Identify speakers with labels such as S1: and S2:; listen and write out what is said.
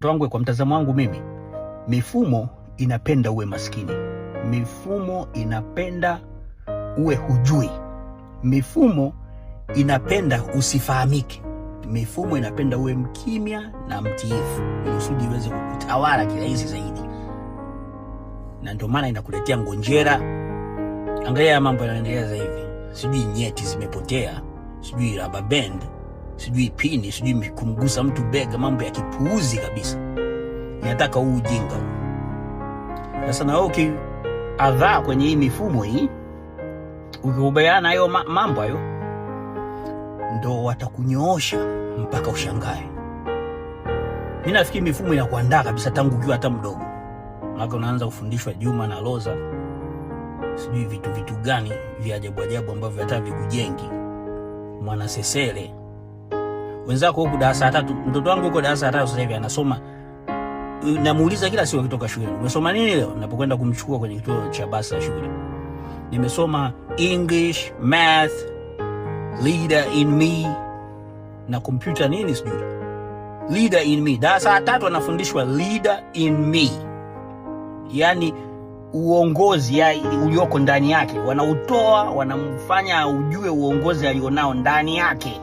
S1: Tuangwe kwa mtazamo wangu mimi, mifumo inapenda uwe maskini. Mifumo inapenda uwe hujui. Mifumo inapenda usifahamike. Mifumo inapenda uwe mkimya na mtiifu, ili usudi iweze kukutawala kirahisi zaidi. Na ndio maana inakuletea ngonjera. Angalia mambo yanaendelea sasa hivi. Sijui nyeti zimepotea, sijui rubber band, sijui pini, sijui kumgusa mtu bega, mambo ya kipuuzi kabisa. Inataka huu ujinga. Sasa na wewe adha kwenye hii mifumo hii, ukikubaliana hayo mambo hayo, ndo watakunyoosha mpaka ushangae. Mimi nafikiri mifumo inakuandaa kabisa tangu ukiwa hata mdogo. Maka unaanza kufundishwa Juma na Loza, sijui vitu gani vya ajabu ambavyo hata vikujengi. Mwana Sesele wenzako huko darasa 3, mtoto wangu huko darasa 3 sasa hivi anasoma. Namuuliza kila siku akitoka shule, umesoma nini leo? Napokwenda kumchukua kwenye kituo cha basi la shule, nimesoma English, math, leader in me na computer nini sijui. Leader in me, darasa 3 anafundishwa leader in me, yani uongozi ulioko ndani yake. Wanautoa, wanamfanya ujue uongozi alionao ndani yake.